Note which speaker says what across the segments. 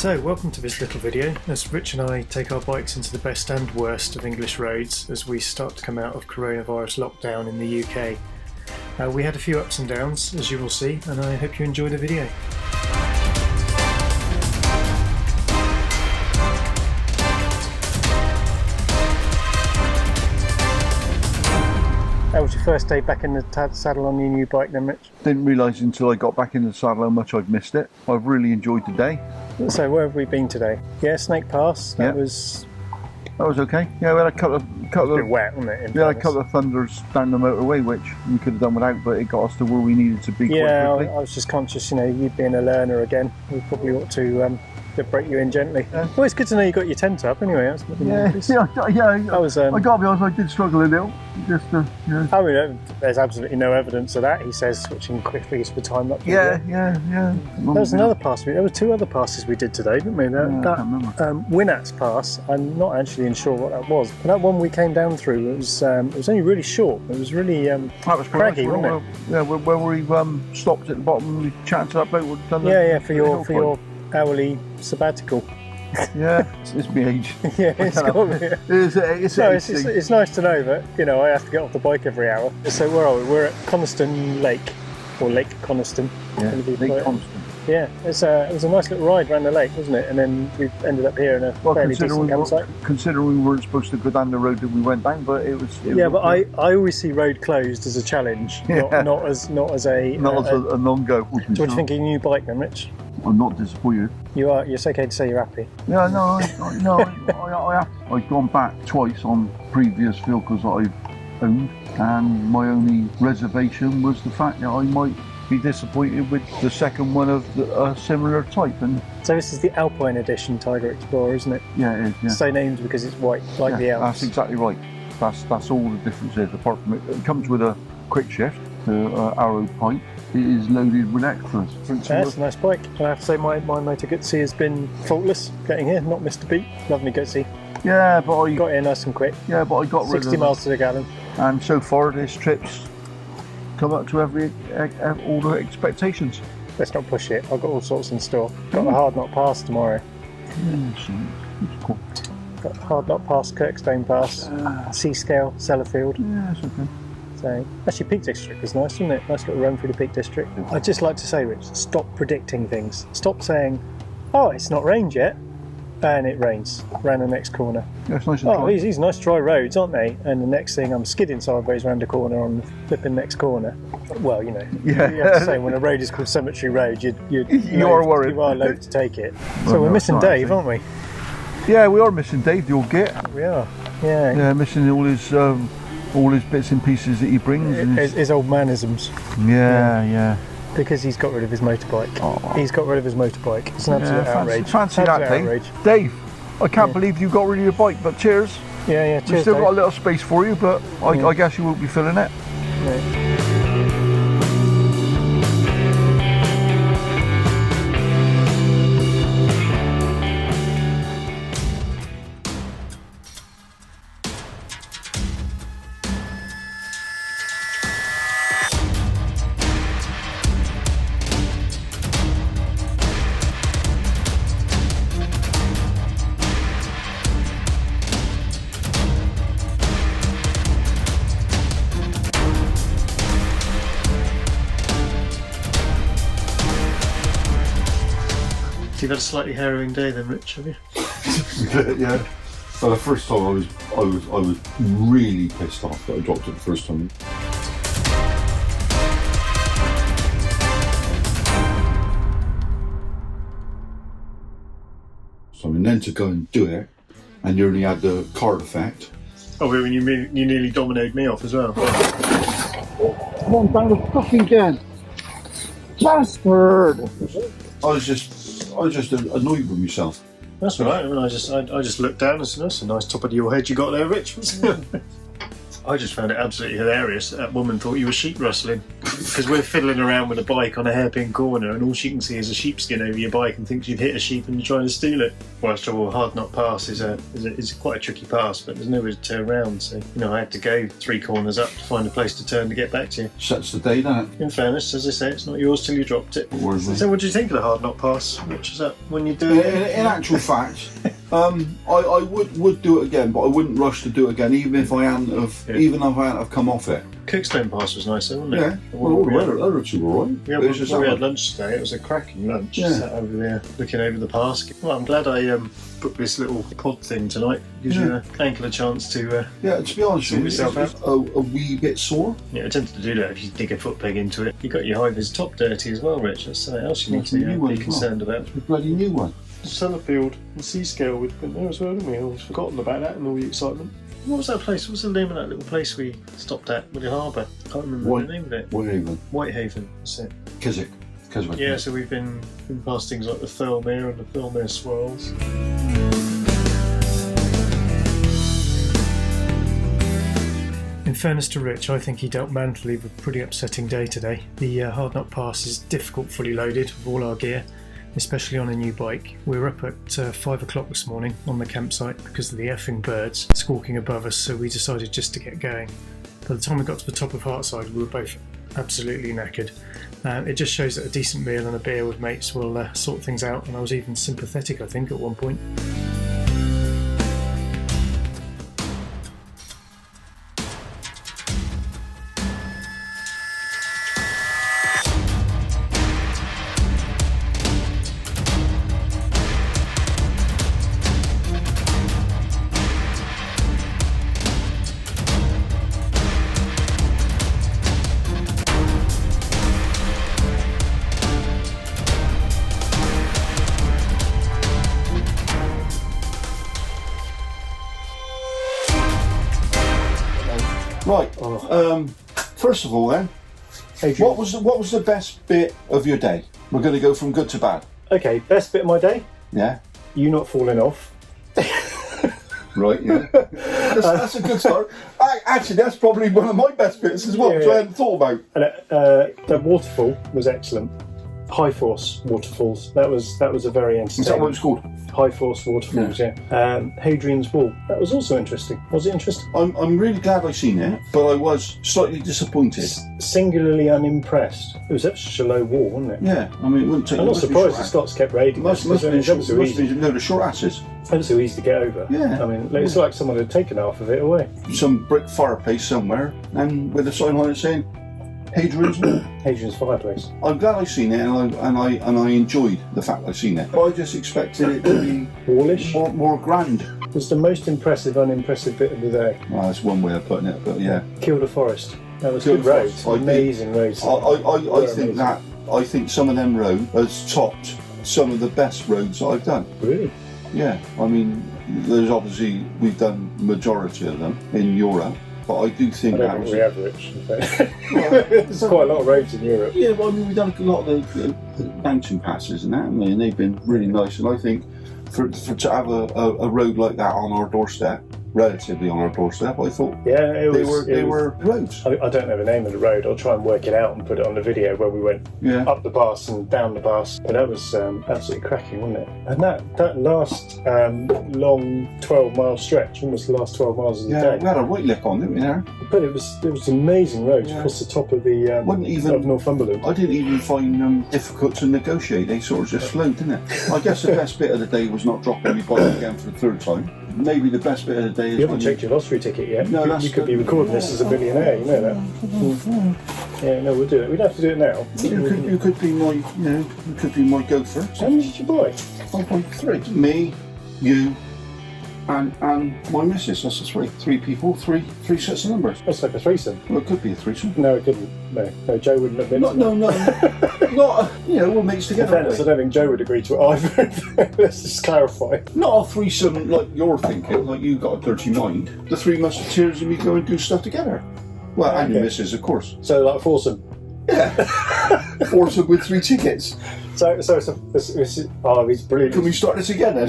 Speaker 1: So, welcome to this little video as Rich and I take our bikes into the best and worst of English roads as we start to come out of coronavirus lockdown in the UK. We had a few ups and downs, as you will see, and I hope you enjoy the video. How was your first day back in the saddle on your new bike then, Rich?
Speaker 2: Didn't realise until I got back in the saddle how much I'd missed it. I've really enjoyed the day.
Speaker 1: So where have we been today? Yeah, Snake Pass. That was
Speaker 2: okay. Yeah, we had a couple of
Speaker 1: a bit wet, wasn't it?
Speaker 2: We had a couple of thunders down the motorway, which we could have done without, but it got us to where we needed to be quite quickly.
Speaker 1: I was just conscious, you know, you being a learner again, we probably ought to break you in gently. Yeah. Well, it's good to know you got your tent up anyway. That's
Speaker 2: That was, I gotta be honest, I did struggle a little. Just, yeah.
Speaker 1: I mean, there's absolutely no evidence of that, he says, switching quickly for time up.
Speaker 2: Yeah.
Speaker 1: There was another pass, there were two other passes we did today, didn't we? That Winnats Pass, I'm not actually sure what that was. But that one we came down through, it was only really short. It was really
Speaker 2: that was
Speaker 1: craggy, wasn't it?
Speaker 2: Yeah, where we stopped at the bottom and we chatted about what we'd done.
Speaker 1: Yeah, for your hourly sabbatical.
Speaker 2: Yeah, it's my age.
Speaker 1: Yeah, it's got me. It's nice to know that, you know, I have to get off the bike every hour. So where are we? We're at Coniston Lake, or Lake Coniston.
Speaker 2: Yeah, Lake Coniston.
Speaker 1: Yeah, it was a nice little ride around the lake, wasn't it? And then we ended up here in a fairly decent campsite.
Speaker 2: Considering we weren't supposed to go down the road that we went down, but it was.
Speaker 1: I always see road closed as a challenge, not as a
Speaker 2: non-go.
Speaker 1: What do you think of your new bike then, Rich?
Speaker 2: I'm not disappointed.
Speaker 1: You are. It's okay to say you're happy.
Speaker 2: Yeah, no, I've gone back twice on previous vehicles that I've owned, and my only reservation was the fact that I might be disappointed with the second one of a similar type. And
Speaker 1: so this is the Alpine edition Tiger Explorer, isn't it?
Speaker 2: Yeah, it is. Yeah.
Speaker 1: So named because it's white, like the Alps.
Speaker 2: That's exactly right. That's all the difference is. Apart from it comes with a quick shift, arrow pipe. It is loaded with extras.
Speaker 1: Yeah, it's a nice bike. I have to say my motor Gutsy has been faultless getting here, not missed a beat. Love me Gutsy.
Speaker 2: Yeah, but I
Speaker 1: got here nice and quick.
Speaker 2: Yeah, but I got
Speaker 1: 60 miles to the gallon.
Speaker 2: And so far this trip's come up to all the expectations.
Speaker 1: Let's not push it. I've got all sorts in store. Got the Hardknott Pass tomorrow.
Speaker 2: It's cool.
Speaker 1: Got Hardknott Pass, Kirkstone Pass, Seascale, Sellafield.
Speaker 2: Yeah, it's okay.
Speaker 1: So, actually Peak District was nice, wasn't it? Nice little run through the Peak District. I'd just like to say, Rich, stop predicting things. Stop saying, oh, it's not rained yet, and it rains around the next corner.
Speaker 2: Yeah, it's nice and dry.
Speaker 1: These nice dry roads, aren't they? And the next thing, I'm skidding sideways around the corner on the flipping next corner. Well, you know, you have to say when a road is called Cemetery Road,
Speaker 2: you are worried.
Speaker 1: You are loath to take it. So we're missing Dave, aren't we?
Speaker 2: Yeah, we are missing Dave, the old git.
Speaker 1: We are, yeah.
Speaker 2: Yeah, missing all his bits and pieces that he brings.
Speaker 1: His old manisms.
Speaker 2: Yeah.
Speaker 1: Because he's got rid of his motorbike. Oh. He's got rid of his motorbike. It's an absolute outrage.
Speaker 2: Fancy that, Dave. Dave, I can't believe you got rid of your bike, but cheers.
Speaker 1: Yeah, cheers,
Speaker 2: We've still
Speaker 1: Dave.
Speaker 2: got a little space for you, but I guess you won't be filling it.
Speaker 1: Yeah. You've had a slightly harrowing day then, Rich, have you?
Speaker 3: Yeah. So the first time I was really pissed off that I dropped it the first time. So and then to go and do it, and you only had the card effect.
Speaker 1: Oh, when you nearly dominated me off as well.
Speaker 2: Come on, down the fucking den. Bastard!
Speaker 3: I was just annoyed with myself.
Speaker 1: That's all right. I mean, I just looked down and said, "That's a nice top of your head you got there, Rich." I just found it absolutely hilarious. That woman thought you were sheep rustling. because we're fiddling around with a bike on a hairpin corner, and all she can see is a sheepskin over your bike and thinks you've hit a sheep and you're trying to steal it. Whilst Hardknott Pass is quite a tricky pass, but there's nowhere to turn around, so I had to go 3 corners up to find a place to turn to get back to you.
Speaker 3: Sets the day, doesn't it?
Speaker 1: In fairness, as I say, it's not yours till you dropped it. So what do you think of the Hardknott Pass? Which is that when you do it?
Speaker 3: In actual fact, I would do it again, but I wouldn't rush to do it again, even if I hadn't have come off it.
Speaker 1: Cookstone Pass was nice, though, wasn't it?
Speaker 3: Yeah. Well, all the other two were alright.
Speaker 1: Yeah, we had lunch today. It was a cracking lunch.
Speaker 3: Yeah.
Speaker 1: Sat over there looking over the pass. Well, I'm glad I booked this little pod thing tonight. Gives you an ankle a chance to
Speaker 3: to be honest with you, it's a wee bit sore.
Speaker 1: Yeah, I tend to do that if you dig a foot peg into it. You got your high-vis top dirty as well, Rich. That's something else you need to be concerned about.
Speaker 3: It's a bloody new one.
Speaker 1: Sellafield and Seascale we've been there as well, haven't we? I've forgotten about that and all the excitement. What was that place? What was the name of that little place we stopped at with the harbour? I can't remember the name of it. Whitehaven, that's it.
Speaker 3: Keswick.
Speaker 1: Yeah, so we've been past things like the Thirlmere and the Thirlmere Swirls. In fairness to Rich, I think he dealt manfully with a pretty upsetting day today. The Hardknott Pass is difficult fully loaded with all our gear, especially on a new bike. We were up at 5 o'clock this morning on the campsite because of the effing birds squawking above us, so we decided just to get going. By the time we got to the top of Hartside, we were both absolutely knackered. It just shows that a decent meal and a beer with mates will sort things out, and I was even sympathetic, I think, at one point.
Speaker 3: Right. First of all, then,
Speaker 1: Adrian.
Speaker 3: what was the best bit of your day? We're going to go from good to bad.
Speaker 1: Okay, best bit of my day?
Speaker 3: Yeah.
Speaker 1: You not falling off.
Speaker 3: Right. Yeah. That's a good start. Actually, that's probably one of my best bits as well, which I hadn't thought about.
Speaker 1: And the waterfall was excellent. High Force waterfalls. That was a very entertaining.
Speaker 3: Is that what it's called?
Speaker 1: High Force waterfalls. Yeah. Hadrian's Wall. That was also interesting. Was it interesting?
Speaker 3: I'm really glad I seen it, but I was slightly disappointed.
Speaker 1: Singularly unimpressed. It was such a low wall, wasn't it?
Speaker 3: Yeah. I mean, it wouldn't take.
Speaker 1: I'm not surprised the Scots kept raiding.
Speaker 3: Must be the short asses.
Speaker 1: It was so easy to get over.
Speaker 3: Yeah.
Speaker 1: I mean, it's like someone had taken half of it away.
Speaker 3: Some brick fireplace somewhere, and with a sign on it saying Hadrian's Wall.
Speaker 1: Hadrian's fireplace.
Speaker 3: I'm glad I seen it, and I enjoyed the fact I seen it. But I just expected it to be
Speaker 1: wallish,
Speaker 3: more grand.
Speaker 1: It was the most impressive, unimpressive bit of the day.
Speaker 3: Well, that's one way of putting it, but yeah.
Speaker 1: Kielder Forest. That was good roads. Amazing roads.
Speaker 3: I think some of them roads has topped some of the best roads that I've done.
Speaker 1: Really?
Speaker 3: Yeah. I mean, there's obviously we've done majority of them in Europe. But I do think
Speaker 1: I don't think we average. There's quite a lot of roads in Europe.
Speaker 3: Yeah, well, I mean, we've done a lot of the mountain passes and that, haven't we? And they've been really nice. And I think for to have a road like that on our doorstep, relatively on our doorstep, I thought they were roads.
Speaker 1: I don't know the name of the road. I'll try and work it out and put it on the video where we went up the pass and down the pass. But that was absolutely cracking, wasn't it? And that last long 12-mile stretch, almost the last 12 miles of the day.
Speaker 3: We had a right lick on, didn't we, there?
Speaker 1: But it was amazing roads across the top of the of Northumberland.
Speaker 3: I didn't even find them difficult to negotiate. They sort of just flowed, didn't it? I guess the best bit of the day was not dropping my bike again for the third time. Maybe the best bit of the day is
Speaker 1: you haven't checked your lottery ticket yet.
Speaker 3: No,
Speaker 1: you could be recording this as a millionaire, you know that. Yeah, no, we'll do it. We don't have to do it now.
Speaker 3: You could be my, you could be my gopher.
Speaker 1: How many did you buy?
Speaker 3: 5.3. Me, you, and my missus. That's three people, three sets of numbers.
Speaker 1: That's like a threesome.
Speaker 3: Well, it could be a threesome.
Speaker 1: No, it couldn't. No, Joe wouldn't have been.
Speaker 3: No. Not. We're mates together.
Speaker 1: In fairness, I don't think Joe would agree to it either. Let's just clarify.
Speaker 3: Not a threesome like you're thinking, like you got a dirty mind. The Three Musketeers and me go and do stuff together. Well, and your missus, of course.
Speaker 1: So like a foursome.
Speaker 3: Yeah. Force them with 3 tickets.
Speaker 1: So it's brilliant.
Speaker 3: Can we start this again then?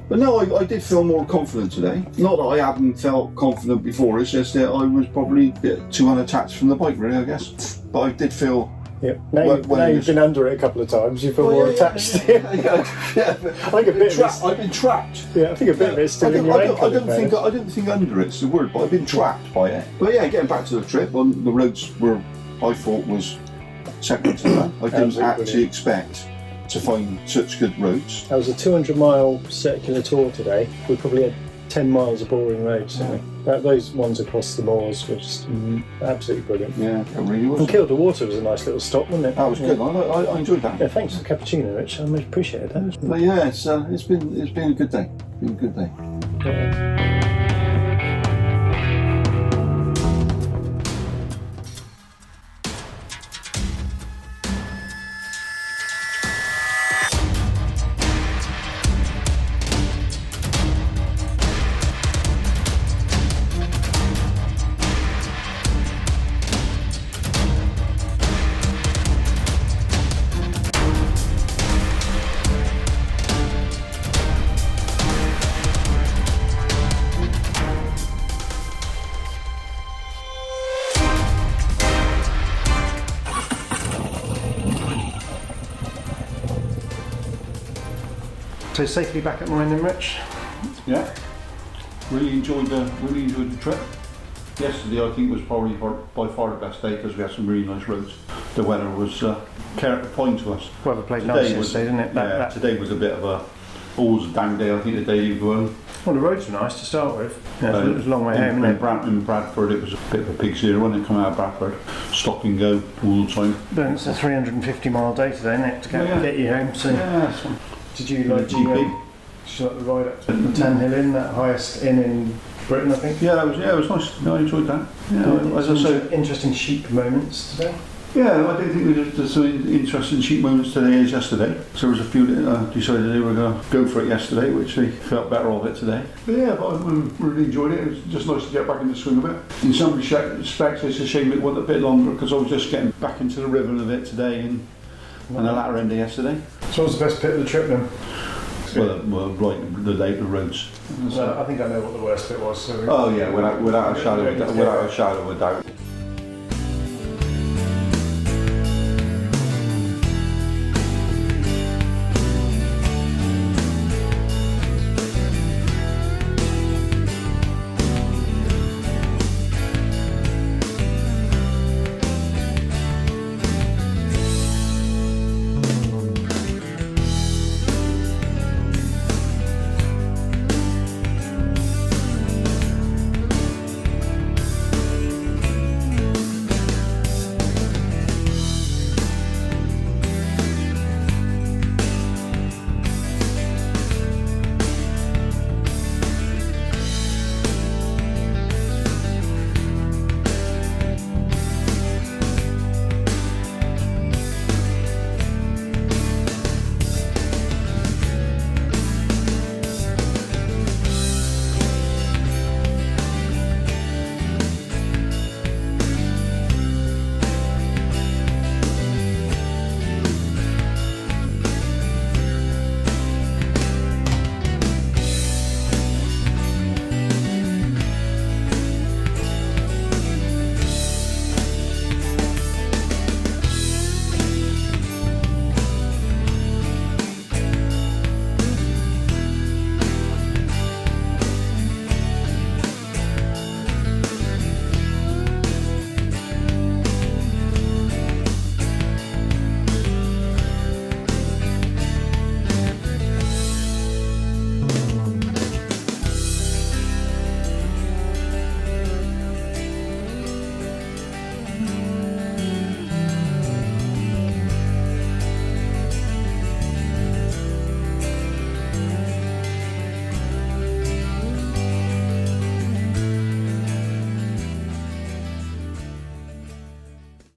Speaker 3: But no, I did feel more confident today. Not that I hadn't felt confident before, it's just that I was probably a bit too unattached from the bike, really, I guess. But I did feel...
Speaker 1: Yeah. Now you've been under it a couple of times, you feel more attached.
Speaker 3: Yeah.
Speaker 1: I think a bit
Speaker 3: I've been trapped.
Speaker 1: Yeah, I think a bit of it's still in your ankle.
Speaker 3: I don't think under it's the word, but I've been trapped by it. But yeah, getting back to the trip, the roads were, I thought, was second to none. I didn't actually expect to find such good roads.
Speaker 1: That was a 200-mile circular tour today. We probably had 10 miles of boring roads. Those ones across the moors were just absolutely brilliant.
Speaker 3: Yeah, it really was.
Speaker 1: And Kielder Water was a nice little stop, wasn't it?
Speaker 3: That was good. I enjoyed that.
Speaker 1: Yeah, thanks for the cappuccino, Rich. I much appreciated that.
Speaker 3: But yeah, it's been a good day. It's been a good day.
Speaker 1: Yeah. So safely back at mine then, Rich?
Speaker 2: Yeah. Really enjoyed the trip. Yesterday I think was probably by far the best day because we had some really nice roads. The weather was kind to us.
Speaker 1: Weather played nice yesterday, didn't it?
Speaker 2: Yeah, today was a bit of always a dang day, I think, the day you go home.
Speaker 1: Well, the roads were nice to start with. Yeah, it was a long way home, wasn't it?
Speaker 2: In Bradford it was a bit of a pig's ear when it come out of Bradford. Stop and go all the time.
Speaker 1: But it's a 350-mile day today, isn't it, to get you home? So.
Speaker 2: Yeah.
Speaker 1: Did you like
Speaker 2: GP?
Speaker 1: Did you like the ride up to the Tan Hill Inn, that highest inn in Britain, I think?
Speaker 2: Yeah, it was nice. No, I enjoyed that. Yeah, as I say,
Speaker 1: interesting sheep moments today.
Speaker 2: Yeah, I didn't think there's so interesting sheep moments today as yesterday. So there was a few that decided they were going to go for it yesterday, which they felt better of it today. But yeah, I really enjoyed it. It was just nice to get back in the swing of it. In some respects, it's a shame it went a bit longer because I was just getting back into the rhythm of it today and the latter end of yesterday.
Speaker 1: So what was the best bit of the trip then?
Speaker 2: Well, right, the later roads.
Speaker 1: No, I think I know what the worst bit was. So
Speaker 2: oh yeah, without a shadow of a doubt.